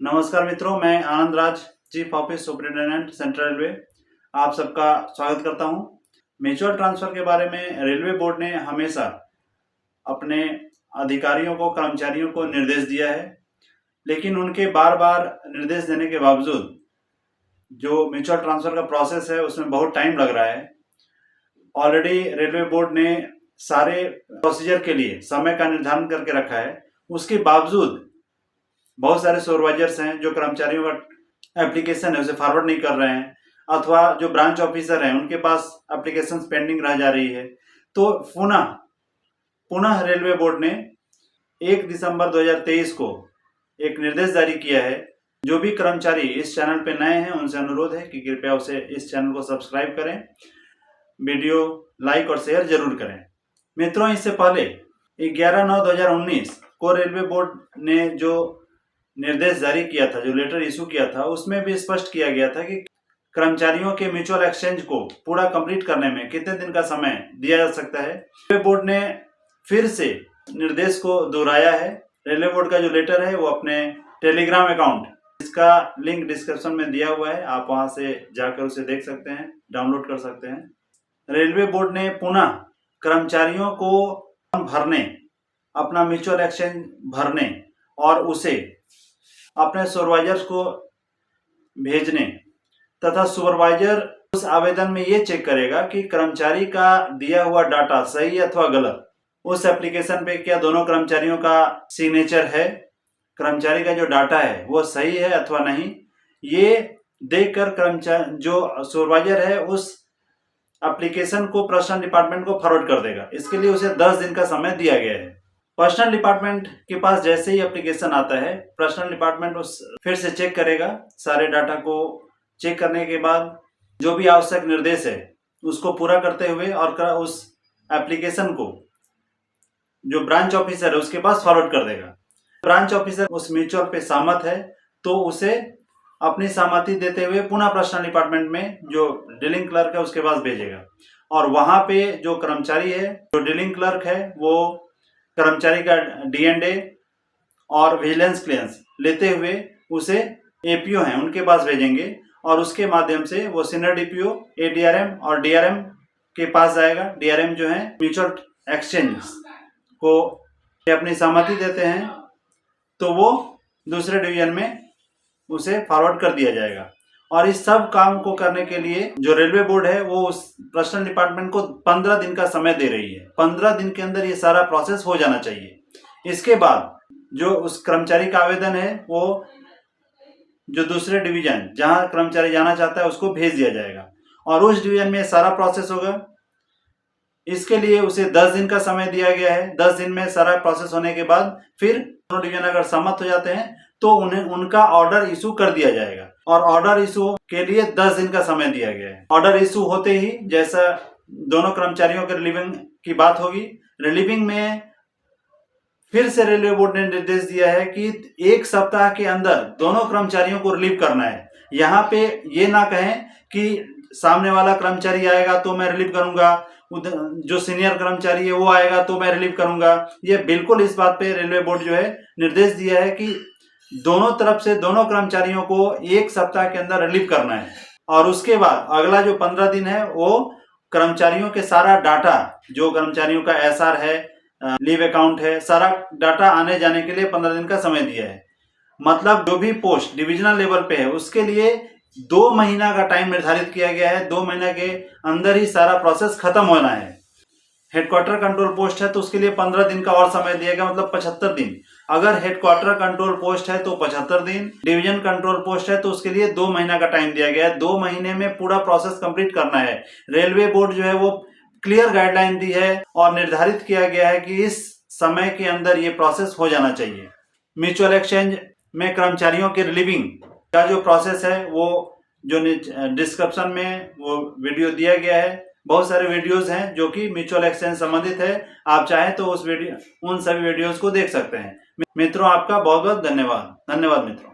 नमस्कार मित्रों, मैं Anand Raj, chief office superintendent Central Railway, आप सबका स्वागत करता हूं। म्यूचुअल ट्रांसफर के बारे में रेलवे बोर्ड ने हमेशा अपने अधिकारियों को, कर्मचारियों को निर्देश दिया है, लेकिन उनके बार बार निर्देश देने के बावजूद जो म्यूचुअल ट्रांसफर का प्रोसेस है उसमें बहुत टाइम लग रहा है। ऑलरेडी रेलवे बोर्ड ने सारे प्रोसीजर के लिए समय का निर्धारण करके रखा है, उसके बावजूद बहुत सारे सुपरवाइजर्स हैं जो कर्मचारियों का एप्लीकेशन है उसे फॉरवर्ड नहीं कर रहे हैं, अथवा जो ब्रांच ऑफिसर हैं उनके पास एप्लीकेशन पेंडिंग रह जा रही है। तो पुनः रेलवे बोर्ड ने 1 दिसंबर 2023 को एक निर्देश जारी किया है। जो भी कर्मचारी इस चैनल पे नए हैं उनसे अनुरोध है कि कृपया उसे इस चैनल को सब्सक्राइब करें, वीडियो लाइक और शेयर जरूर करें। मित्रों, इससे पहले 11/9/2019 को रेलवे बोर्ड ने जो निर्देश जारी किया था, जो लेटर इशू किया था, उसमें भी स्पष्ट किया गया था कि कर्मचारियों के म्यूचुअल एक्सचेंज को पूरा कंप्लीट करने में कितने दिन का समय दिया जा सकता है। रेलवे बोर्ड ने फिर से निर्देश को दोहराया है। रेलवे बोर्ड का जो लेटर है वो अपने टेलीग्राम अकाउंट, इसका लिंक डिस्क्रिप्शन में दिया हुआ है, आप वहां से जाकर उसे देख सकते हैं, डाउनलोड कर सकते हैं। रेलवे बोर्ड ने पुनः कर्मचारियों को भरने, अपना म्यूचुअल एक्सचेंज भरने और उसे अपने सुपरवाइजर्स को भेजने तथा सुपरवाइजर उस आवेदन में ये चेक करेगा कि कर्मचारी का दिया हुआ डाटा सही अथवा गलत, उस एप्लीकेशन पे क्या दोनों कर्मचारियों का सिग्नेचर है, कर्मचारी का जो डाटा है वो सही है अथवा नहीं, ये देखकर कर्मचारी जो सुपरवाइजर है उस एप्लीकेशन को पर्सनल डिपार्टमेंट को फॉरवर्ड कर देगा। इसके लिए उसे 10 दिन का समय दिया गया है। पर्सनल डिपार्टमेंट के पास जैसे ही एप्लीकेशन आता है, पर्सनल डिपार्टमेंट उस फिर से चेक करेगा। सारे डाटा को चेक करने के बाद जो भी आवश्यक निर्देश है उसको पूरा करते हुए और उस एप्लीकेशन को जो ब्रांच ऑफिसर है उसके पास फॉरवर्ड कर देगा। ब्रांच ऑफिसर उस म्यूचुअल पे सहमत है तो उसे अपनी सहमति देते हुए पुनः पर्सनल डिपार्टमेंट में जो डीलिंग क्लर्क है उसके पास भेजेगा, और वहां पे जो कर्मचारी है, जो डीलिंग क्लर्क है, वो कर्मचारी का D&A और विजिलेंस क्लियरेंस लेते हुए उसे APO हैं उनके पास भेजेंगे, और उसके माध्यम से वो सीनियर DPO, ADRM और DRM के पास जाएगा। DRM जो है म्यूचुअल एक्सचेंज को अपनी सहमति देते हैं तो वो दूसरे डिवीजन में उसे फॉरवर्ड कर दिया जाएगा। और इस सब काम को करने के लिए जो रेलवे बोर्ड है वो उस पर्सनल डिपार्टमेंट को 15 दिन का समय दे रही है। 15 दिन के अंदर ये सारा प्रोसेस हो जाना चाहिए। इसके बाद जो उस कर्मचारी का आवेदन है वो जो दूसरे डिवीजन जहां कर्मचारी जाना चाहता है उसको भेज दिया जाएगा, और उस डिवीजन में सारा प्रोसेस होगा। इसके लिए उसे 10 दिन का समय दिया गया है। 10 दिन में सारा प्रोसेस होने के बाद फिर दोनों डिवीजन अगर सहमत हो जाते हैं तो उन्हें उनका ऑर्डर इशू कर दिया जाएगा, और ऑर्डर इशू के लिए 10 दिन का समय दिया गया है। ऑर्डर इशू होते ही जैसा दोनों कर्मचारियों के रिलीविंग की बात होगी, रिलीविंग में फिर से रेलवे बोर्ड ने निर्देश दिया है कि 1 सप्ताह के अंदर दोनों कर्मचारियों को रिलीव करना है। यहाँ पे ये ना कहें कि सामने वाला कर्मचारी आएगा तो मैं रिलीव करूंगा, जो सीनियर कर्मचारी है वो आएगा तो मैं रिलीव करूंगा। ये बिल्कुल इस बात पे रेलवे बोर्ड जो है निर्देश दिया है कि दोनों तरफ से दोनों कर्मचारियों को 1 सप्ताह के अंदर रिलीव करना है, और उसके बाद अगला जो 15 दिन है वो कर्मचारियों के सारा डाटा, जो कर्मचारियों का SR है, लीव अकाउंट है, सारा डाटा आने जाने के लिए 15 दिन का समय दिया है। मतलब जो भी पोस्ट डिविजनल लेवल पे है उसके लिए 2 महीना का टाइम निर्धारित किया गया है। 2 महीना के अंदर ही सारा प्रोसेस खत्म होना है। हेडक्वार्टर कंट्रोल पोस्ट है तो उसके लिए 15 दिन का और समय दिया गया, मतलब 75 दिन। अगर हेडक्वार्टर कंट्रोल पोस्ट है तो 75 दिन, डिवीजन कंट्रोल पोस्ट है तो उसके लिए 2 महीना का टाइम दिया गया है। 2 महीने में पूरा प्रोसेस कंप्लीट करना है। रेलवे बोर्ड जो है वो क्लियर गाइडलाइन दी है और निर्धारित किया गया है कि इस समय के अंदर ये प्रोसेस हो जाना चाहिए। म्यूचुअल एक्सचेंज में कर्मचारियों के रिलीविंग का जो प्रोसेस है वो जो डिस्क्रिप्शन में वो वीडियो दिया गया है। बहुत सारे वीडियोस हैं जो कि म्यूचुअल एक्सचेंज संबंधित है, आप चाहें तो उन सभी वीडियोस को देख सकते हैं। मित्रों, आपका बहुत बहुत धन्यवाद मित्रों।